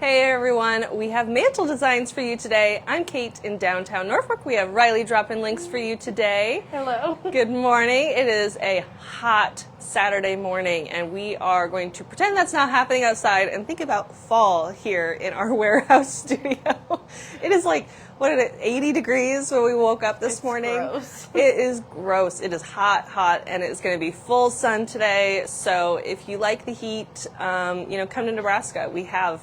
Hey everyone, we have mantle designs for you today. I'm Kate in downtown Norfolk. We have Riley dropping links for you today. Hello. Good morning. It is a hot Saturday morning and we are going to pretend that's not happening outside and think about fall here in our warehouse studio. It is like, what is it, 80 degrees when we woke up this morning? Gross. It is gross. It is hot, and it's going to be full sun today. So if you like the heat, come to Nebraska. We have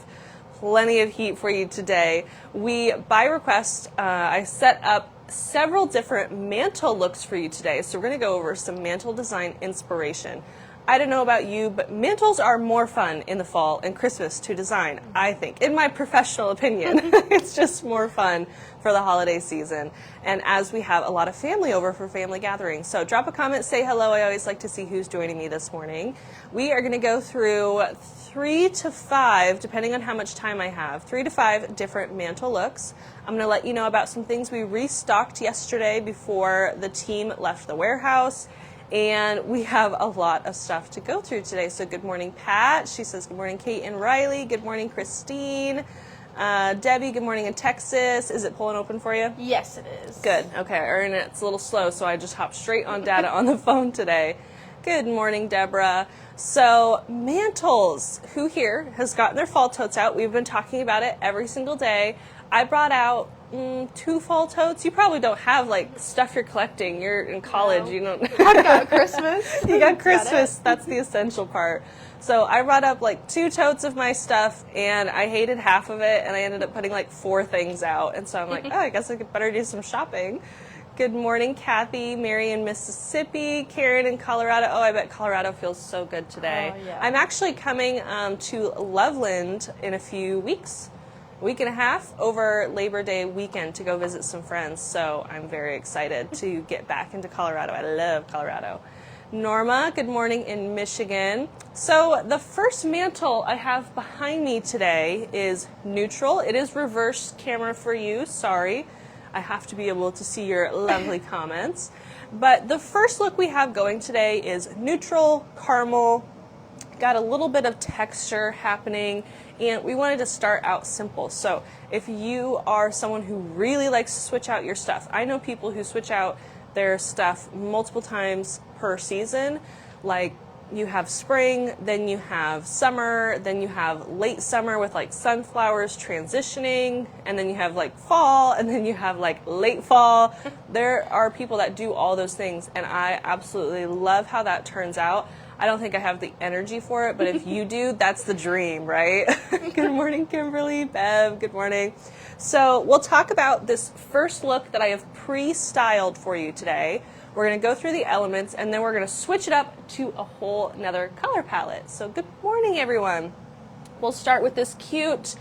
plenty of heat for you today. By request, I set up several different mantle looks for you today. So we're going to go over some mantle design inspiration. I don't know about you, but mantles are more fun in the fall and Christmas to design, I think, in my professional opinion. It's just more fun for the holiday season. And as we have a lot of family over for family gatherings. So drop a comment, say hello. I always like to see who's joining me this morning. We are going to go through 3 to 5, depending on how much time I have, 3 to 5 different mantle looks. I'm going to let you know about some things we restocked yesterday before the team left the warehouse. And we have a lot of stuff to go through today. So good morning, Pat. She says, good morning, Kate and Riley. Good morning, Christine. Debbie, good morning in Texas. Is it pulling open for you? Yes, it is. Good. Okay, our internet's a little slow, so I just hopped straight on data on the phone today. Good morning, Deborah. So mantles, who here has gotten their fall totes out? We've been talking about it every single day. I brought out 2 fall totes. You probably don't have like stuff you're collecting. You're in college. No. You don't. I've got Christmas. You got Christmas. That's the essential part. So I brought up like 2 totes of my stuff, and I hated half of it, and I ended up putting like 4 things out. And so I'm like, I guess I could better do some shopping. Good morning, Kathy, Mary in Mississippi, Karen in Colorado. Oh, I bet Colorado feels so good today. Oh, yeah. I'm actually coming to Loveland in a week and a half over Labor Day weekend to go visit some friends. So I'm very excited to get back into Colorado. I love Colorado. Norma, good morning in Michigan. So the first mantle I have behind me today is neutral. It is reverse camera for you. Sorry. I have to be able to see your lovely comments. But the first look we have going today is neutral, caramel, got a little bit of texture happening, and we wanted to start out simple. So if you are someone who really likes to switch out your stuff, I know people who switch out their stuff multiple times per season, like you have spring, then you have summer, then you have late summer with like sunflowers transitioning, and then you have like fall, and then you have like late fall. There are people that do all those things, and I absolutely love how that turns out. I don't think I have the energy for it, but if you do, that's the dream, right? Good morning, Kimberly. Bev, good morning. So we'll talk about this first look that I have pre-styled for you today. We're going to go through the elements, and then we're going to switch it up to a whole another color palette. So good morning, everyone. We'll start with this cute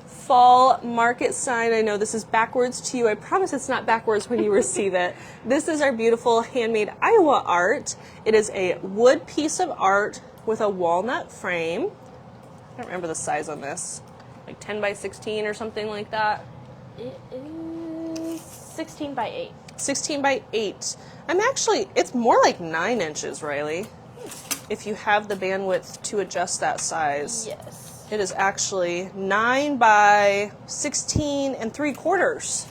fall market sign. I know this is backwards to you. I promise it's not backwards when you receive it. This is our beautiful handmade Iowa art. It is a wood piece of art with a walnut frame. I don't remember the size on this. Like 10 by 16 or something like that. It is 16 by 8. 16 by 8. It's more like 9 inches, Riley, if you have the bandwidth to adjust that size. Yes. It is actually 9 by 16 and 3/4.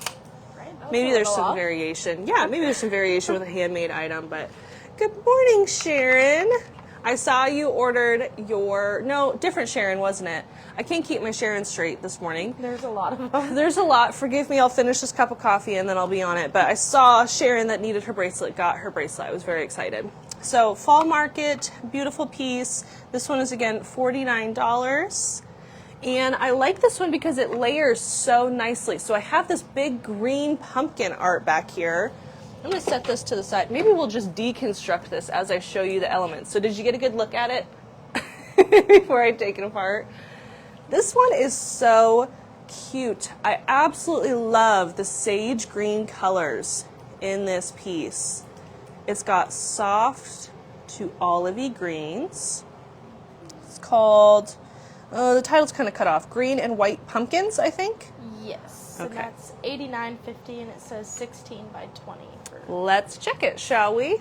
Right. Maybe there's some variation. Yeah, maybe there's some variation with a handmade item, but good morning, Sharon. I saw you ordered different Sharon, wasn't it? I can't keep my Sharon straight this morning. There's a lot of them. There's a lot. Forgive me, I'll finish this cup of coffee and then I'll be on it. But I saw Sharon that needed her bracelet, got her bracelet. I was very excited. So fall market, beautiful piece. This one is again $49. And I like this one because it layers so nicely. So I have this big green pumpkin art back here. I'm going to set this to the side. Maybe we'll just deconstruct this as I show you the elements. So did you get a good look at it before I take it apart? This one is so cute. I absolutely love the sage green colors in this piece. It's got soft to olivey greens. It's called, the title's kind of cut off, Green and White Pumpkins, I think? Yes. Okay. And that's $89.50, and it says 16 by 20. Let's check it, shall we?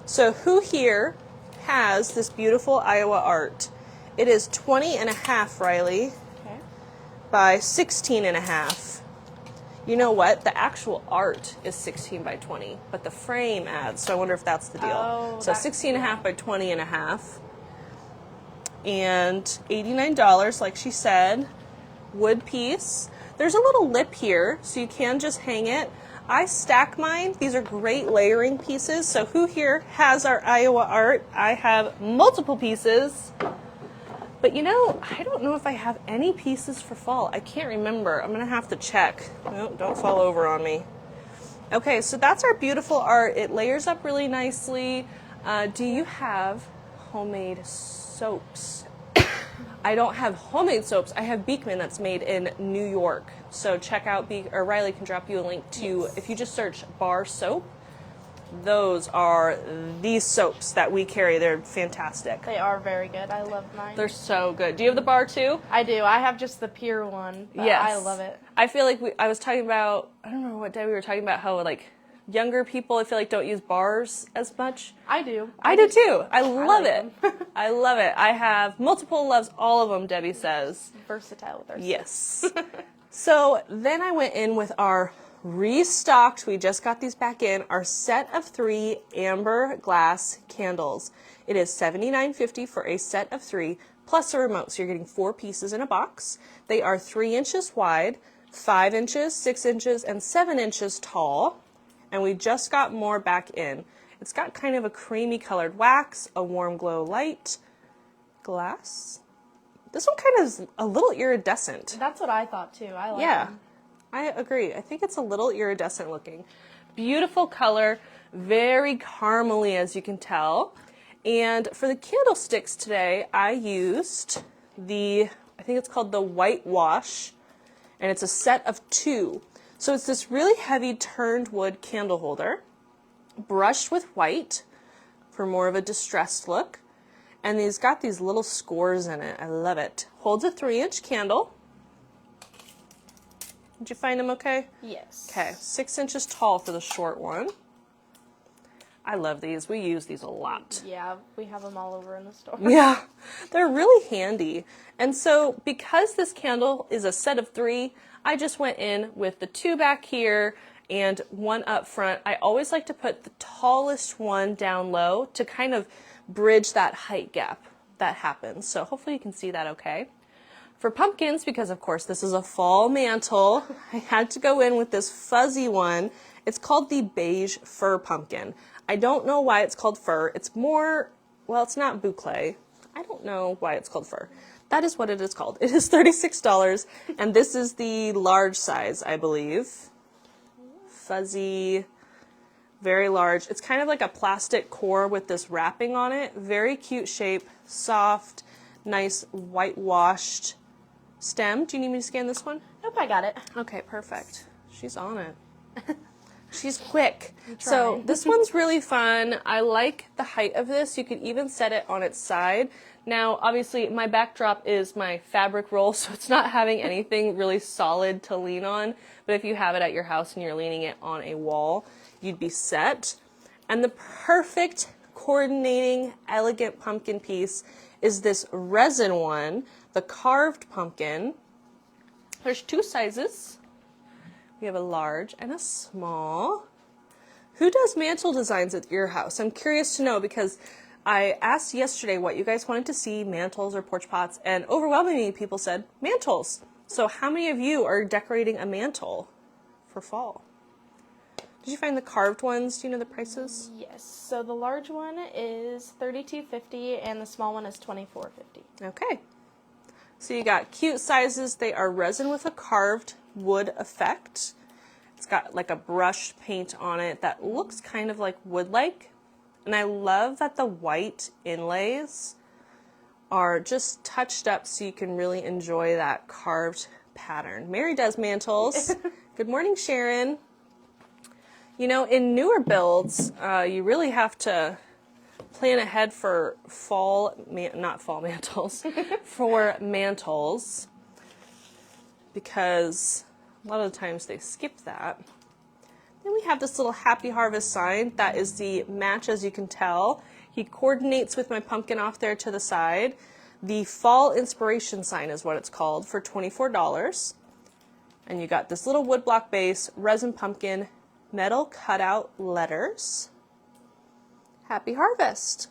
So who here has this beautiful Iowa art? It is 20 and a half, Riley, Okay. by 16 and a half. You know what? The actual art is 16 by 20, but the frame adds, so I wonder if that's the deal. Oh, So 16 and a half by 20 and a half. And $89, like she said. Wood piece. There's a little lip here, so you can just hang it. I stack mine. These are great layering pieces. So who here has our Iowa art? I have multiple pieces. But you know, I don't know if I have any pieces for fall. I can't remember. I'm going to have to check. No, don't fall over on me. Okay, so that's our beautiful art. It layers up really nicely. Do you have homemade soaps? I don't have homemade soaps. I have Beekman that's made in New York. So check out or Riley can drop you a link to, if you just search bar soap, those are these soaps that we carry. They're fantastic. They are very good. I love mine. They're so good. Do you have the bar too? I do. I have just the pure one. But Yes. I love it. I feel like I was talking about, I don't remember what day we were talking about how like younger people, I feel like, don't use bars as much. I do. I do too. I love like it. them. I love it. I have multiple loves, all of them, Debbie says. Versatile with our Yes. So then I went in with our restocked, we just got these back in, our set of 3 amber glass candles. It is $79.50 for a set of 3 plus a remote. So you're getting 4 pieces in a box. They are 3 inches wide, 5 inches, 6 inches, and 7 inches tall. And we just got more back in. It's got kind of a creamy colored wax, a warm glow light, glass. This one kind of is a little iridescent. That's what I thought too. I like Yeah, them. I agree. I think it's a little iridescent looking. Beautiful color, very caramely as you can tell. And for the candlesticks today, I used I think it's called the Whitewash, and it's a set of 2. So it's this really heavy turned wood candle holder, brushed with white for more of a distressed look. And these got these little scores in it. I love it. Holds a 3-inch candle. Did you find them okay? Yes. Okay, 6 inches tall for the short one. I love these. We use these a lot. Yeah, we have them all over in the store. Yeah, they're really handy. And so because this candle is a set of 3, I just went in with the 2 back here and 1 up front. I always like to put the tallest one down low to kind of bridge that height gap that happens. So hopefully you can see that okay. For pumpkins, because of course this is a fall mantle, I had to go in with this fuzzy one. It's called the beige fir pumpkin. I don't know why it's called fir. It's more, well, it's not boucle. I don't know why it's called fir. That is what it is called. It is $36, and this is the large size, I believe. Fuzzy, very large. It's kind of like a plastic core with this wrapping on it. Very cute shape, soft, nice whitewashed stem. Do you need me to scan this one? Nope, I got it. Okay, perfect. She's on it. She's quick. So this one's really fun. I like the height of this. You could even set it on its side. Now, obviously, my backdrop is my fabric roll, so it's not having anything really solid to lean on. But if you have it at your house and you're leaning it on a wall, you'd be set. And the perfect coordinating, elegant pumpkin piece is this resin one, the carved pumpkin. There's 2 sizes. We have a large and a small. Who does mantle designs at your house? I'm curious to know because I asked yesterday what you guys wanted to see, mantles or porch pots, and overwhelmingly people said mantles. So how many of you are decorating a mantle for fall? Did you find the carved ones? Do you know the prices? Yes. So the large one is $32.50 and the small one is $24.50. Okay. So you got cute sizes. They are resin with a carved wood effect. It's got like a brushed paint on it that looks kind of like wood-like. And I love that the white inlays are just touched up so you can really enjoy that carved pattern. Mary does mantles. Good morning, Sharon. You know, in newer builds, you really have to plan ahead for not fall mantles, for mantles, because a lot of the times they skip that. Then we have this little Happy Harvest sign that is the match, as you can tell. He coordinates with my pumpkin off there to the side. The Fall Inspiration Sign is what it's called, for $24. And you got this little woodblock base, resin pumpkin, metal cutout letters. Happy harvest.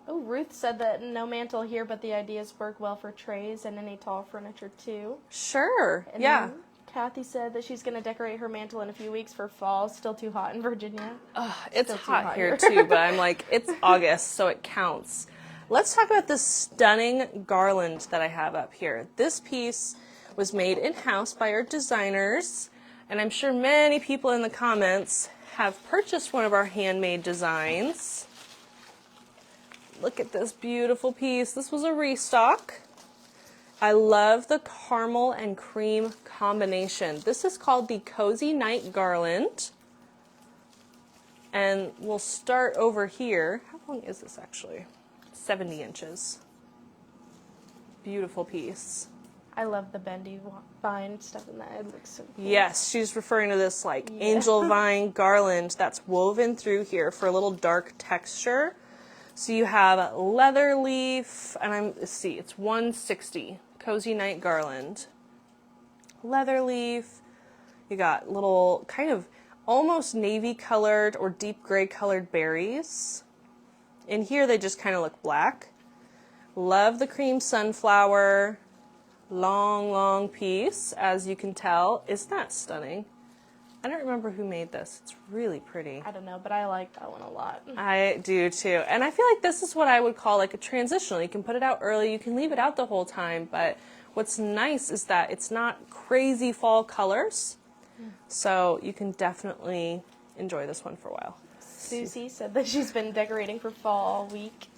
Oh, Ruth said that no mantle here, but the ideas work well for trays and any tall furniture too. Sure. And yeah. then Kathy said that she's going to decorate her mantle in a few weeks for fall. Still too hot in Virginia. It's Still too hot here too, but I'm like, it's August, so it counts. Let's talk about this stunning garland that I have up here. This piece was made in-house by our designers, and I'm sure many people in the comments have purchased one of our handmade designs. Look at this beautiful piece. This was a restock. I love the caramel and cream combination. This is called the Cozy Night Garland. And we'll start over here. How long is this actually? 70 inches. Beautiful piece. I love the bendy vine stuff in that. It looks so cool. Yes, she's referring to this like angel vine garland that's woven through here for a little dark texture. So you have leather leaf, and let's see, it's $160. Cozy Night Garland. Leather leaf. You got little kind of almost navy colored or deep gray colored berries. In here they just kind of look black. Love the cream sunflower. Long piece, as you can tell. Isn't that stunning? I don't remember who made this. It's really pretty. I don't know, but I like that one a lot. I do too. And I feel like this is what I would call like a transitional. You can put it out early, you can leave it out the whole time, but what's nice is that it's not crazy fall colors. So you can definitely enjoy this one for a while. Susie said that she's been decorating for fall all week.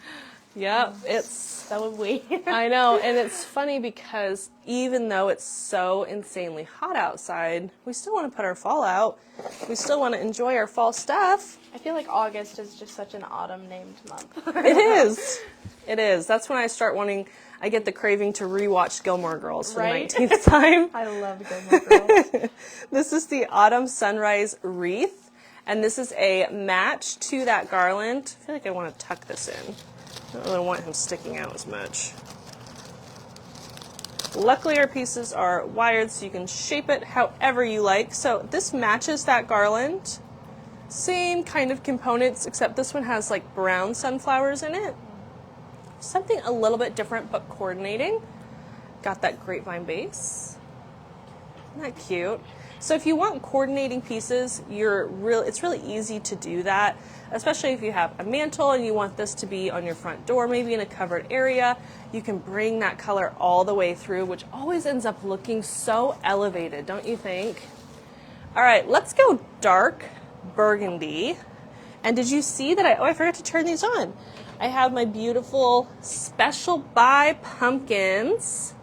Yep, So would we. I know, and it's funny because even though it's so insanely hot outside, we still want to put our fall out. We still want to enjoy our fall stuff. I feel like August is just such an autumn-named month. It is. It is. That's when I get the craving to rewatch Gilmore Girls for the 19th time. I love Gilmore Girls. This is the Autumn Sunrise Wreath, and this is a match to that garland. I feel like I want to tuck this in. I don't really want him sticking out as much. Luckily our pieces are wired so you can shape it however you like. So this matches that garland. Same kind of components, except this one has like brown sunflowers in it. Something a little bit different but coordinating. Got that grapevine base. Isn't that cute? So if you want coordinating pieces, it's really easy to do that, especially if you have a mantle and you want this to be on your front door, maybe in a covered area. You can bring that color all the way through, which always ends up looking so elevated, don't you think? All right, let's go dark burgundy. And did you see that I forgot to turn these on. I have my beautiful Special Buy pumpkins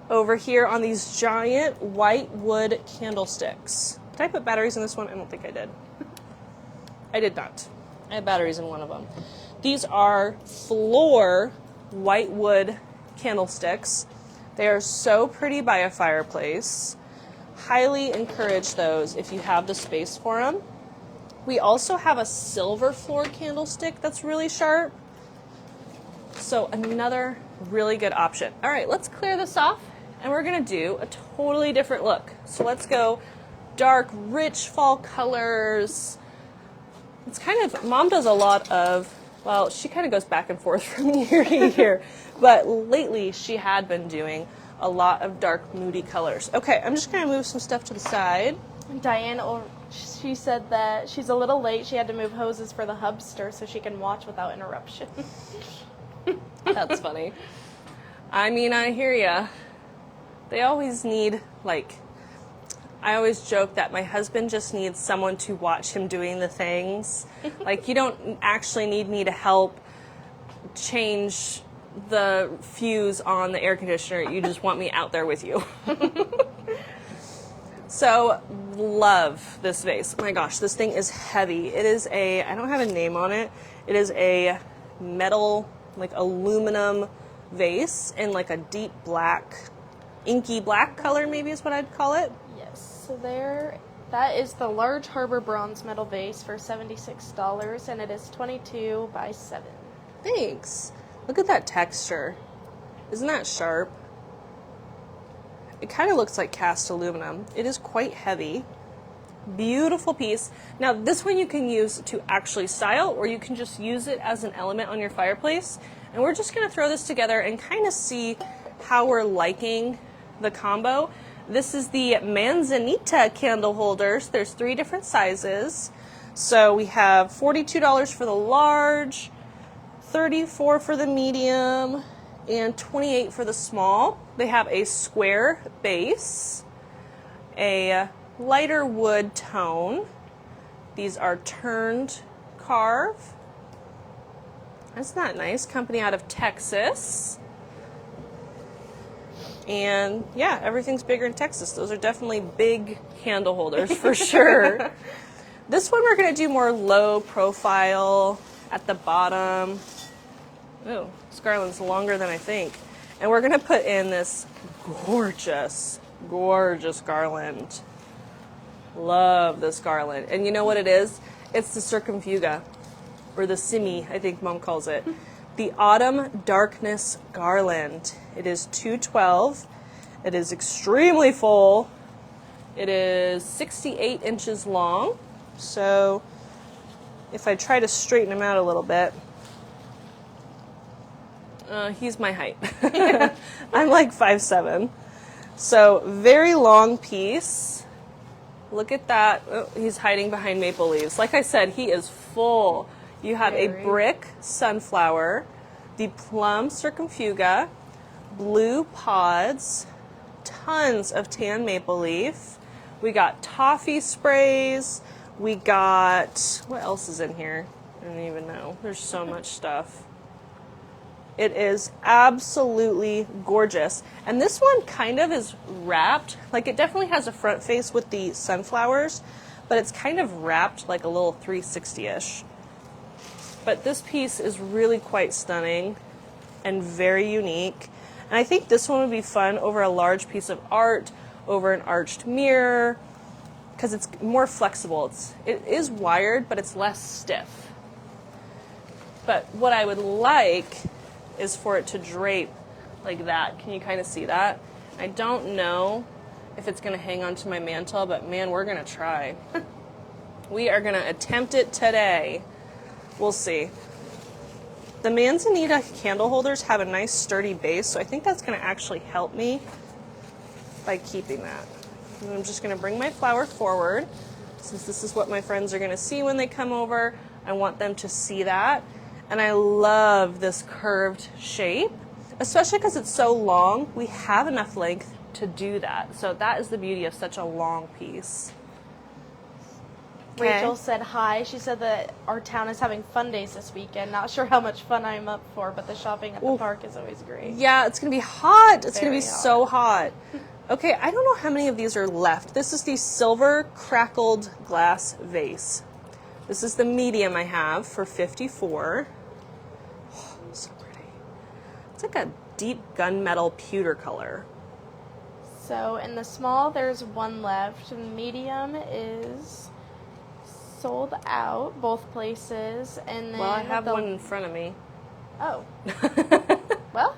over here on these giant white wood candlesticks. Did I put batteries in this one? I don't think I did. I did not. I have batteries in one of them. These are floor white wood candlesticks. They are so pretty by a fireplace. Highly encourage those if you have the space for them. We also have a silver floor candlestick that's really sharp. So another really good option. All right, let's clear this off and we're gonna do a totally different look. So let's go dark, rich fall colors. It's kind of, Mom does a lot of, well, she kind of goes back and forth from year to year, but lately she had been doing a lot of dark, moody colors. Okay, I'm just gonna move some stuff to the side. Diane, she said that she's a little late. She had to move hoses for the hubster so she can watch without interruption. That's funny. I mean, I hear ya. They always need, I always joke that my husband just needs someone to watch him doing the things. You don't actually need me to help change the fuse on the air conditioner. You just want me out there with you. So, love this vase. Oh my gosh, this thing is heavy. It is I don't have a name on it. It is a metal, aluminum vase in a deep black, inky black color maybe is what I'd call it. Yes, so that is the large Harbor bronze metal vase for $76, and it is 22 by 7. Thanks. Look at that texture. Isn't that sharp? It kind of looks like cast aluminum. It is quite heavy. Beautiful piece. Now this one you can use to actually style, or you can just use it as an element on your fireplace. And we're just going to throw this together and kind of see how we're liking the combo. This is the Manzanita candle holders. There's 3 different sizes. So we have $42 for the large, $34 for the medium, and $28 for the small. They have a square base, a lighter wood tone. These are turned carve. That's not nice. Company out of Texas. And yeah, everything's bigger in Texas. Those are definitely big candle holders for sure. This one we're going to do more low profile at the bottom. Oh, this garland's longer than I think. And we're going to put in this gorgeous, gorgeous garland. Love this garland. And you know what it is? It's the circumfuga, or the simi, I think Mom calls it. The Autumn Darkness Garland. It is $212. It is extremely full. It is 68 inches long. So if I try to straighten him out a little bit, he's my height. I'm like 5'7". So very long piece. Look at that. Oh, he's hiding behind maple leaves. Like I said, he is full. You have a brick sunflower, the plum circumfuga, blue pods, tons of tan maple leaf. We got toffee sprays. We got, what else is in here? I don't even know. There's so much stuff. It is absolutely gorgeous. And this one kind of is wrapped. Like, it definitely has a front face with the sunflowers, but it's kind of wrapped like a little 360-ish. But this piece is really quite stunning and very unique. And I think this one would be fun over a large piece of art, over an arched mirror, because it's more flexible. It is wired, but it's less stiff. But what I would like is for it to drape like that. Can you kind of see that? I don't know if it's going to hang onto my mantle, but man, we're going to try. We are going to attempt it today. We'll see. The Manzanita candle holders have a nice sturdy base, so I think that's going to actually help me by keeping that. And I'm just going to bring my flower forward. Since this is what my friends are going to see when they come over, I want them to see that. And I love this curved shape, especially because it's so long. We have enough length to do that. So that is the beauty of such a long piece. Okay. Rachel said hi. She said that our town is having fun days this weekend. Not sure how much fun I'm up for, but the shopping at the park is always great. Yeah, it's going to be hot. It's going to be hot. so hot. Okay, I don't know how many of these are left. This is the silver crackled glass vase. This is the medium I have for $54. Oh, so pretty. It's like a deep gunmetal pewter color. So in the small, there's one left. Medium is sold out both places, and then Well, I have one in front of me. Oh. Well.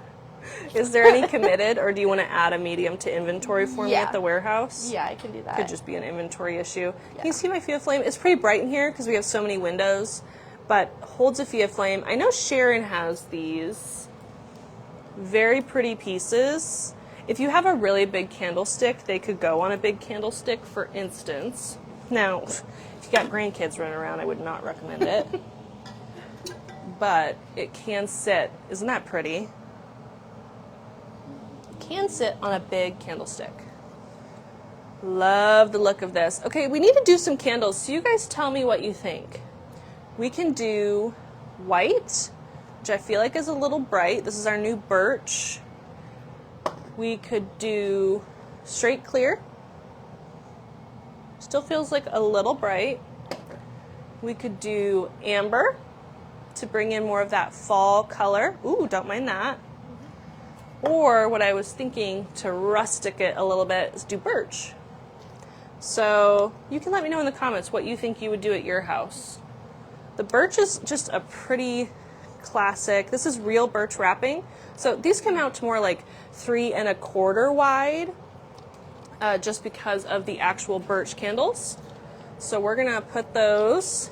Is there any committed, or do you want to add a medium to inventory for me at the warehouse? Yeah, I can do that. Could just be an inventory issue. Yeah. Can you see my Fia Flame? It's pretty bright in here because we have so many windows, but holds a Fia Flame. I know Sharon has these very pretty pieces. If you have a really big candlestick, they could go on a big candlestick, for instance. Now, if you got grandkids running around, I would not recommend it. But it can sit. Isn't that pretty? Can sit on a big candlestick. Love the look of this. Okay, we need to do some candles, so you guys tell me what you think. We can do white, which I feel like is a little bright. This is our new birch. We could do straight clear. Still feels like a little bright. We could do amber to bring in more of that fall color. Ooh, don't mind that. Or what I was thinking, to rustic it a little bit, is do birch. So you can let me know in the comments what you think you would do at your house. The birch is just a pretty classic. This is real birch wrapping. So these come out to more like 3 1/4 wide, just because of the actual birch candles. So we're gonna put those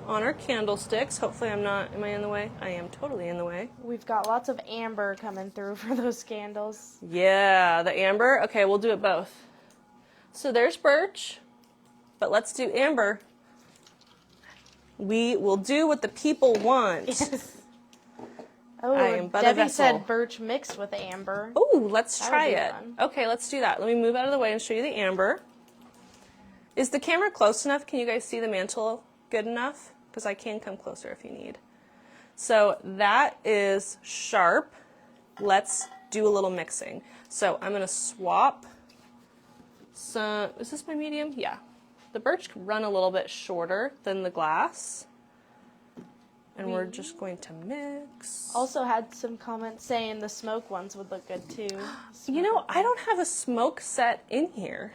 on our candlesticks. Hopefully am I in the way? I am totally in the way. We've got lots of amber coming through for those candles. Yeah, the amber. Okay, we'll do it both. So there's birch, but let's do amber. We will do what the people want. Yes. Oh, I am but a Debbie vessel. said birch mixed with amber. Oh, let's That would try be it. fun. Okay, let's do that. Let me move out of the way and show you the amber. Is the camera close enough? Can you guys see the mantle good enough? Because I can come closer if you need. So that is sharp. Let's do a little mixing. So I'm going to swap some, is this my medium? Yeah. The birch can run a little bit shorter than the glass. And we're just going to mix. Also had some comments saying the smoke ones would look good too. You know, I don't have a smoke set in here.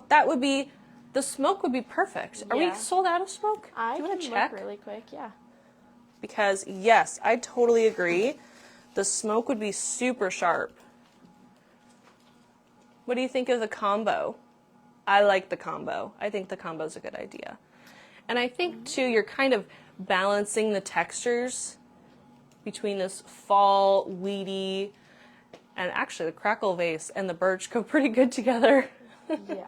That would be, the smoke would be perfect. Are we Yeah. sold out of smoke? I Do you want can to check? look really quick, yeah. Because yes, I totally agree. The smoke would be super sharp. What do you think of the combo? I like the combo. I think the combo is a good idea. And I think too, you're kind of balancing the textures between this fall, weedy, and actually the crackle vase and the birch go pretty good together. Yeah.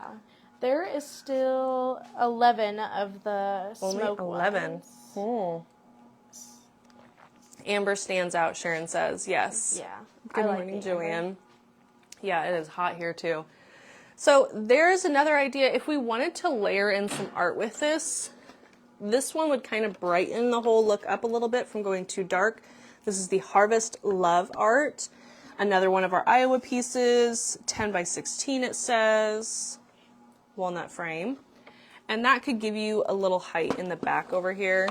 There is still 11 of the Only smoke 11. ones. Amber stands out, Sharon says. Yes. Yeah. Good I like morning, the amber. Joanne. Yeah, it is hot here too. So there's another idea. If we wanted to layer in some art with this one would kind of brighten the whole look up a little bit from going too dark. This is the Harvest Love art. Another one of our Iowa pieces, 10 by 16 it says, walnut frame. And that could give you a little height in the back over here.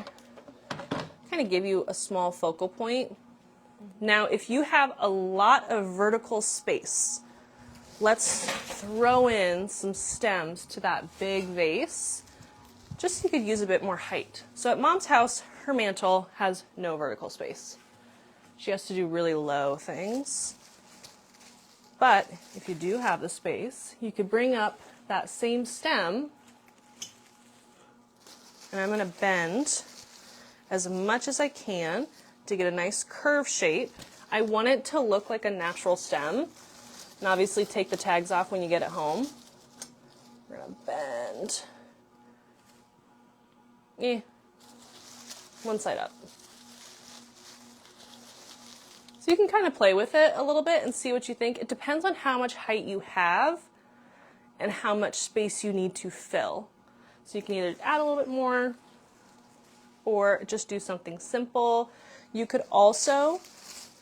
Kind of give you a small focal point. Now, if you have a lot of vertical space, let's throw in some stems to that big vase, just so you could use a bit more height. So at Mom's house, her mantle has no vertical space. She has to do really low things. But if you do have the space, you could bring up that same stem, and I'm going to bend as much as I can to get a nice curve shape. I want it to look like a natural stem. And obviously take the tags off when you get it home. We're going to bend. One side up. So you can kind of play with it a little bit and see what you think. It depends on how much height you have and how much space you need to fill. So you can either add a little bit more or just do something simple. You could also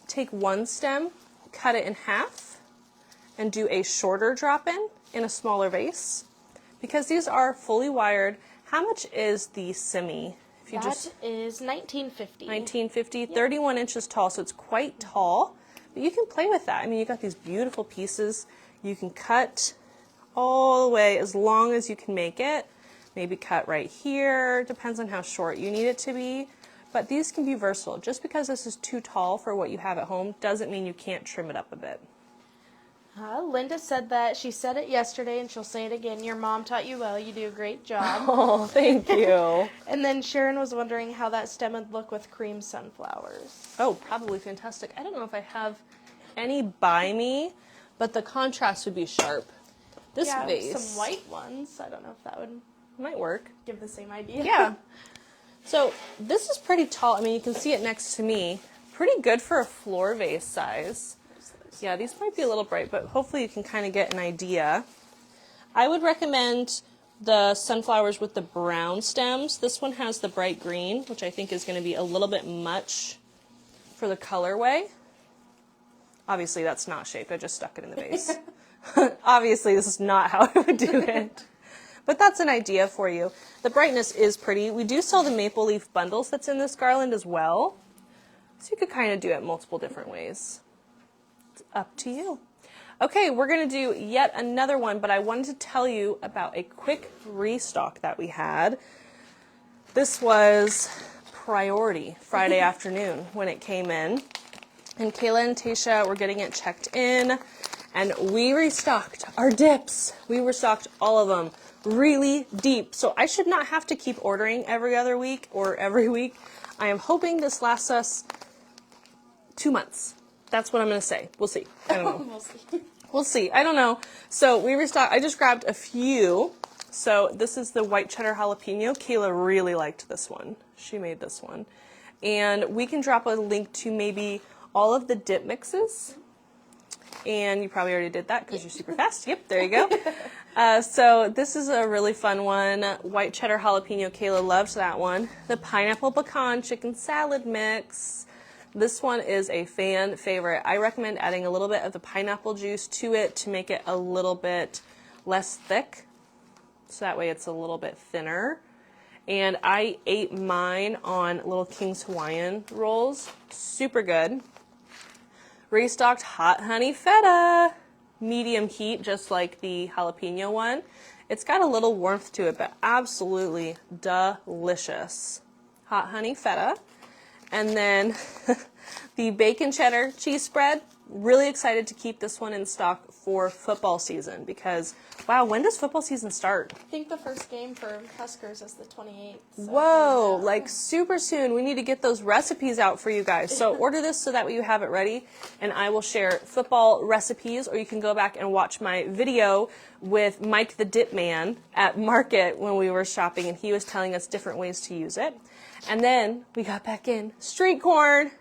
take one stem, cut it in half, and do a shorter drop-in in a smaller vase. Because these are fully wired, how much is the semi? If you That is $19.50. 1950, 31 inches tall, so it's quite tall. But you can play with that. I mean, you got these beautiful pieces. You can cut all the way as long as you can make it. Maybe cut right here, depends on how short you need it to be. But these can be versatile. Just because this is too tall for what you have at home doesn't mean you can't trim it up a bit. Linda said that. She said it yesterday and she'll say it again. Your mom taught you well. You do a great job. Oh, thank you. And then Sharon was wondering how that stem would look with cream sunflowers. Oh, probably fantastic. I don't know if I have any by me, but the contrast would be sharp. This vase. Some white ones. I don't know if that would might work. give the same idea. Yeah. So this is pretty tall. I mean, you can see it next to me. Pretty good for a floor vase size. Yeah, these might be a little bright, but hopefully you can kind of get an idea. I would recommend the sunflowers with the brown stems. This one has the bright green, which I think is going to be a little bit much for the colorway. Obviously, that's not shaped. I just stuck it in the vase. Obviously, this is not how I would do it. But that's an idea for you. The brightness is pretty. We do sell the maple leaf bundles that's in this garland as well. So you could kind of do it multiple different ways. It's up to you. Okay, we're going to do yet another one, but I wanted to tell you about a quick restock that we had. This was priority Friday afternoon when it came in. And Kayla and Tasha were getting it checked in, and we restocked our dips. We restocked all of them really deep. So I should not have to keep ordering every other week or every week. I am hoping this lasts us 2 months. That's what I'm going to say. We'll see. I don't know. We'll see. We'll see. I don't know. So we restocked. I just grabbed a few. So this is the white cheddar jalapeno. Kayla really liked this one. She made this one. And we can drop a link to maybe all of the dip mixes. And you probably already did that because you're super fast. Yep, there you go. So this is a really fun one. White cheddar jalapeno. Kayla loves that one. The pineapple pecan chicken salad mix. This one is a fan favorite. I recommend adding a little bit of the pineapple juice to it to make it a little bit less thick. So that way it's a little bit thinner. And I ate mine on Little King's Hawaiian rolls. Super good. Restocked hot honey feta. Medium heat, just like the jalapeno one. It's got a little warmth to it, but absolutely delicious. Hot honey feta. And then the bacon cheddar cheese spread. Really excited to keep this one in stock for football season because, wow, when does football season start? I think the first game for Huskers is the 28th. So Whoa, like super soon. We need to get those recipes out for you guys. So order this so that way you have it ready, and I will share football recipes, or you can go back and watch my video with Mike the Dip Man at Market when we were shopping, and he was telling us different ways to use it. And then we got back in street corn.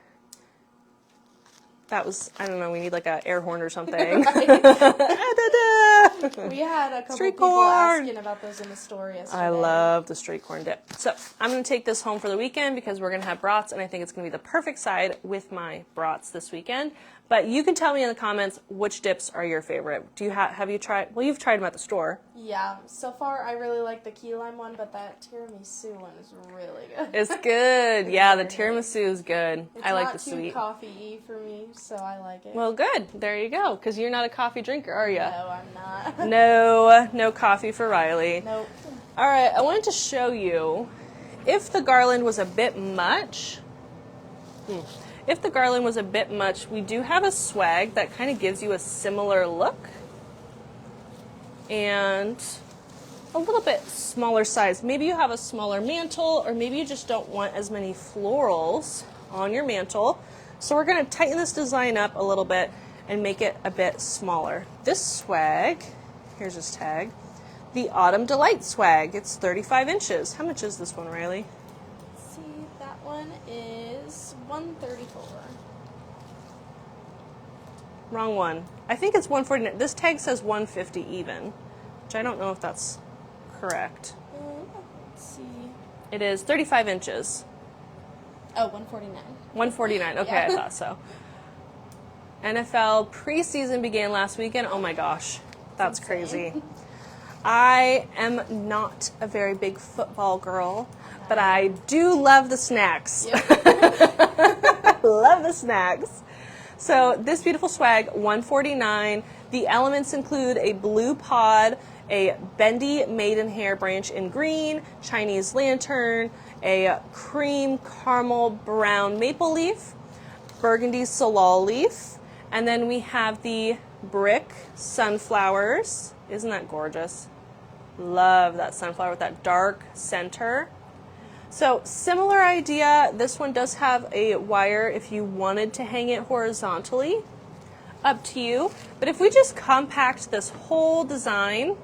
That was, I don't know, we need like an air horn or something. We had a couple Street people corn. asking about those in the store yesterday. I love the street corn dip. So I'm going to take this home for the weekend because we're going to have brats, and I think it's going to be the perfect side with my brats this weekend. But you can tell me in the comments which dips are your favorite. Do you have you tried? Well, you've tried them at the store. Yeah, so far I really like the key lime one, but that tiramisu one is really good. It's good. Yeah, the tiramisu is good. It's I like not the too sweet. coffee-y for me, so I like it. Well, good. There you go. Because you're not a coffee drinker, are you? No, I'm not. No coffee for Riley. Nope. All right, I wanted to show you if the garland was a bit much. If the garland was a bit much, we do have a swag that kind of gives you a similar look and a little bit smaller size. Maybe you have a smaller mantle, or maybe you just don't want as many florals on your mantle. So we're going to tighten this design up a little bit and make it a bit smaller. This swag, here's his tag, the Autumn Delight swag. It's 35 inches. How much is this one, Riley? See, that one is $134. Wrong one. I think it's 149. This tag says 150 even, which I don't know if that's correct. Let's see. It is 35 inches. Oh, $149. 149. Okay, Yeah. I thought so. NFL preseason began last weekend. Oh my gosh, that's crazy. I am not a very big football girl, but I do love the snacks. Yep. Love the snacks. So this beautiful swag, $149. The elements include a blue pod, a bendy maidenhair branch in green, Chinese lantern, a cream caramel brown maple leaf, burgundy salal leaf, and then we have the brick sunflowers. Isn't that gorgeous? Love that sunflower with that dark center. So similar idea, this one does have a wire if you wanted to hang it horizontally, up to you. But if we just compact this whole design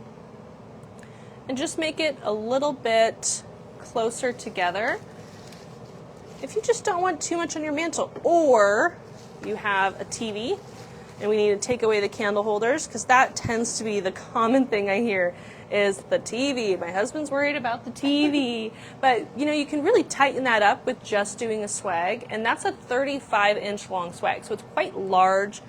and just make it a little bit closer together, if you just don't want too much on your mantle, or you have a TV and we need to take away the candle holders, because that tends to be the common thing I hear is the TV. My husband's worried about the TV. But, you know, you can really tighten that up with just doing a swag, and that's a 35-inch long swag, so it's quite large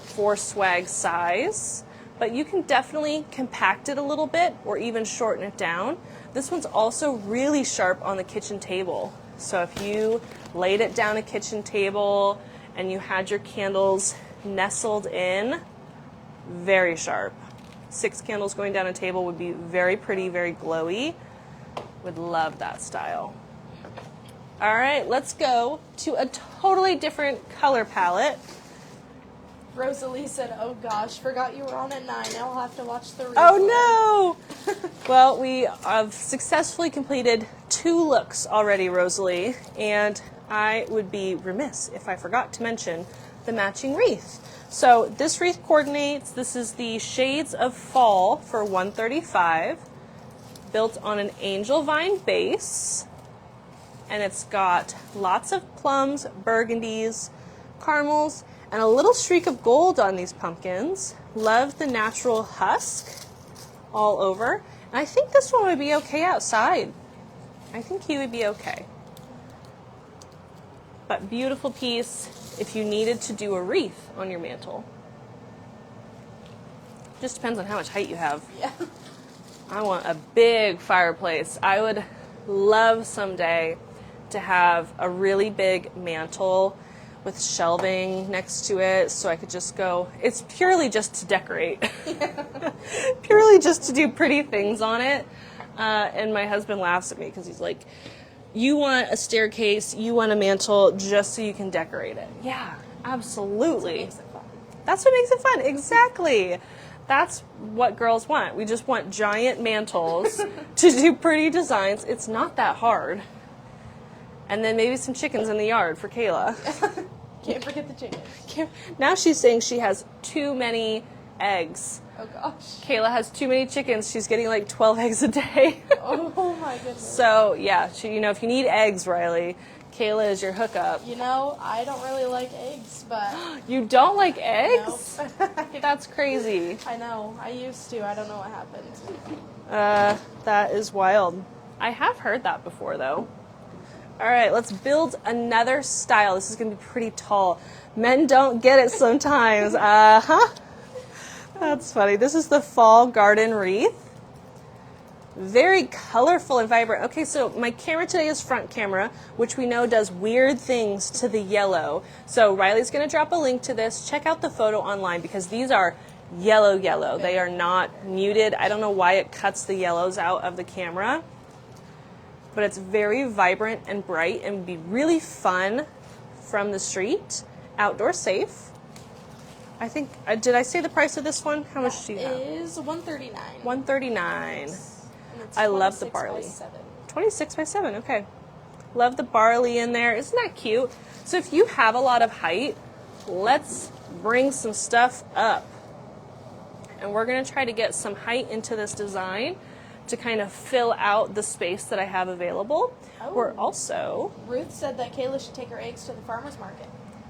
for swag size, but you can definitely compact it a little bit or even shorten it down. This one's also really sharp on the kitchen table. So if you laid it down a kitchen table and you had your candles nestled in, very sharp. 6 candles going down a table would be very pretty, very glowy. Would love that style. All right, let's go to a totally different color palette. Rosalie said, "Oh gosh, forgot you were on at 9. Now I'll have to watch the replay." Oh no! Well, we have successfully completed 2 looks already, Rosalie, and I would be remiss if I forgot to mention the matching wreath. So this wreath coordinates. This is the Shades of Fall for $135, built on an angel vine base, and it's got lots of plums, burgundies, caramels, and a little streak of gold on these pumpkins. Love the natural husk all over. And I think this one would be okay outside. I think he would be okay. But beautiful piece if you needed to do a wreath on your mantle. Just depends on how much height you have. Yeah. I want a big fireplace. I would love someday to have a really big mantle with shelving next to it so I could just go. It's purely just to decorate. Yeah. Purely just to do pretty things on it. And my husband laughs at me because he's like, you want a staircase, you want a mantle just so you can decorate it. Yeah, absolutely. That's what makes it fun. Exactly. That's what girls want. We just want giant mantles to do pretty designs. It's not that hard. And then maybe some chickens in the yard for Kayla. Can't forget the chickens. Now she's saying she has too many eggs. Oh gosh. Kayla has too many chickens. She's getting like 12 eggs a day. Oh my goodness. So yeah, if you need eggs, Riley, Kayla is your hookup. I don't really like eggs, but... You don't like eggs? Nope. That's crazy. I know. I used to. I don't know what happened. That is wild. I have heard that before, though. All right, let's build another style. This is going to be pretty tall. Men don't get it sometimes. That's funny. This is the Fall Garden Wreath. Very colorful and vibrant. Okay, so my camera today is front camera, which we know does weird things to the yellow. So Riley's going to drop a link to this. Check out the photo online because these are yellow. They are not muted. I don't know why it cuts the yellows out of the camera. But it's very vibrant and bright and would be really fun from the street. Outdoor safe. I think, did I say the price of this one? How much do you have? It is $139. $139. I love the barley. 26 by 7. 26 by 7, okay. Love the barley in there. Isn't that cute? So if you have a lot of height, let's bring some stuff up. And we're going to try to get some height into this design to kind of fill out the space that I have available. Oh. We're also... Ruth said that Kayla should take her eggs to the farmer's market.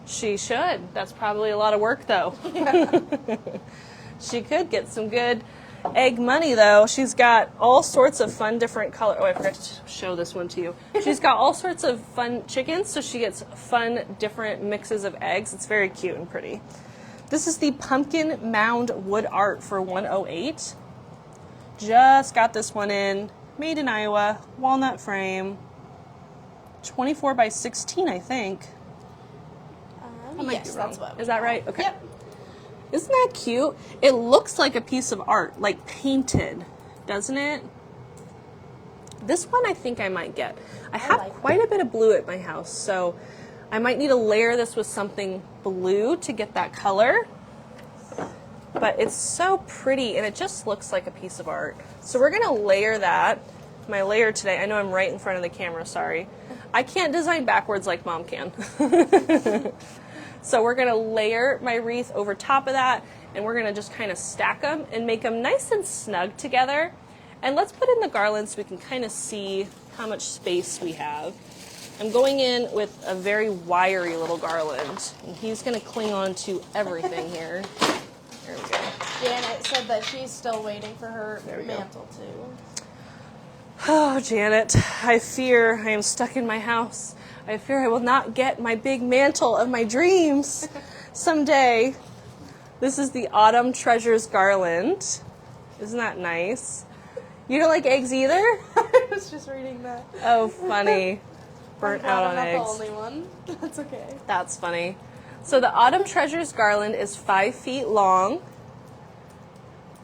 She should. That's probably a lot of work, though. She could get some good egg money, though. She's got all sorts of fun different color. Oh, I forgot to show this one to you. She's got all sorts of fun chickens, so she gets fun different mixes of eggs. It's very cute and pretty. This is the Pumpkin Mound Wood Art for $108. Just got this one in. Made in Iowa. Walnut frame. 24 by 16, I think. Yes, that's what. Is that right? Okay. Yep. Isn't that cute? It looks like a piece of art, like painted, doesn't it? This one I think I might get. I have like quite a bit of blue at my house, so I might need to layer this with something blue to get that color. But it's so pretty, and it just looks like a piece of art. So we're going to layer that. My layer today, I know I'm right in front of the camera, sorry. I can't design backwards like Mom can. So we're going to layer my wreath over top of that, and we're going to just kind of stack them and make them nice and snug together. And let's put in the garland so we can kind of see how much space we have. I'm going in with a very wiry little garland, and he's going to cling on to everything here. There we go. Janet said that she's still waiting for her mantle too. Oh, Janet, I fear I am stuck in my house. I fear I will not get my big mantle of my dreams someday. This is the Autumn Treasures Garland. Isn't that nice? You don't like eggs either? I was just reading that. Oh, funny. Burnt out on I'm eggs. not the only one. That's okay. That's funny. So the Autumn Treasures Garland is 5 feet long.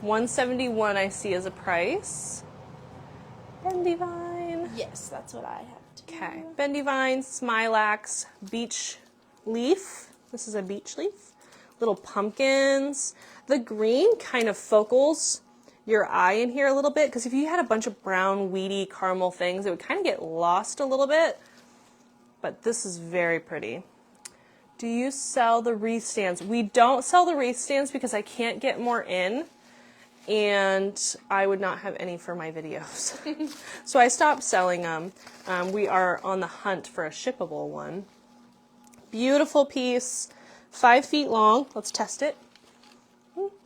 $171 I see as a price. And divine. Yes, that's what I have. Okay, bendy vine, smilax, beech leaf. This is a beech leaf. Little pumpkins. The green kind of focals your eye in here a little bit, because if you had a bunch of brown, weedy caramel things, it would kind of get lost a little bit. But this is very pretty. Do you sell the wreath stands? We don't sell the wreath stands because I can't get more in, and I would not have any for my videos. So I stopped selling them. We are on the hunt for a shippable one. Beautiful piece, 5 feet long. Let's test it.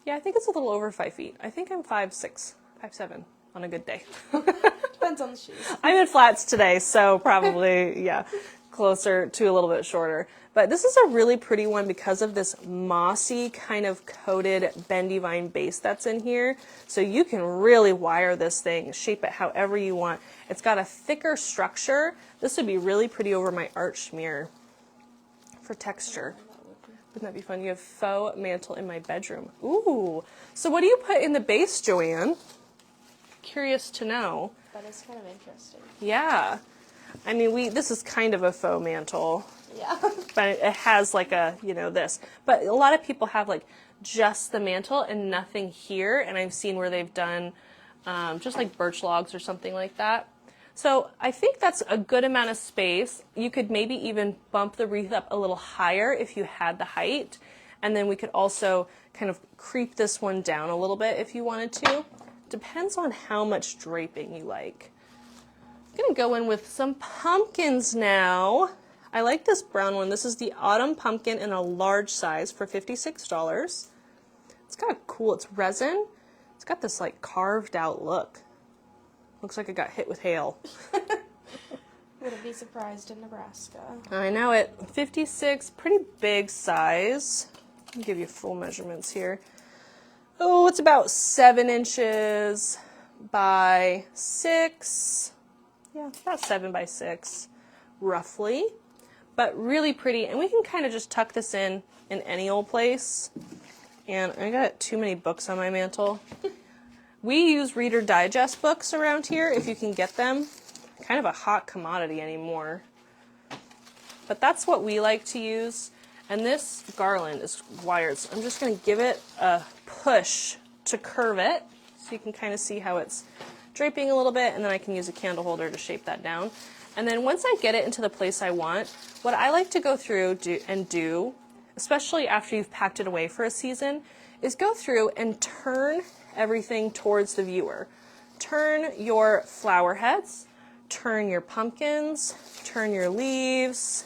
Yeah, I think it's a little over 5 feet. I think I'm 5'6", 5'7" on a good day. Depends on the shoes. I'm in flats today, so probably, yeah, closer to a little bit shorter. But this is a really pretty one because of this mossy kind of coated bendy vine base that's in here. So you can really wire this thing, shape it however you want. It's got a thicker structure. This would be really pretty over my arched mirror for texture. Wouldn't that be fun? You have faux mantle in my bedroom. Ooh. So what do you put in the base, Joanne? Curious to know. That is kind of interesting. Yeah. I mean, this is kind of a faux mantle. Yeah. But it has like a, this. But a lot of people have like just the mantle and nothing here. And I've seen where they've done just like birch logs or something like that. So I think that's a good amount of space. You could maybe even bump the wreath up a little higher if you had the height. And then we could also kind of creep this one down a little bit if you wanted to. Depends on how much draping you like. I'm going to go in with some pumpkins now. I like this brown one. This is the Autumn Pumpkin in a large size for $56. It's kind of cool. It's resin. It's got this like carved out look. Looks like it got hit with hail. Wouldn't be surprised in Nebraska. I know it. 56, pretty big size. I'll give you full measurements here. Oh, it's about 7 inches by 6. Yeah, about 7 by 6, roughly. But really pretty. And we can kind of just tuck this in any old place. And I got too many books on my mantle. We use Reader Digest books around here, if you can get them. Kind of a hot commodity anymore. But that's what we like to use. And this garland is wired, so I'm just going to give it a push to curve it. So you can kind of see how it's draping a little bit, and then I can use a candle holder to shape that down. And then once I get it into the place I want, what I like to go through and do, especially after you've packed it away for a season, is go through and turn everything towards the viewer. Turn your flower heads, turn your pumpkins, turn your leaves,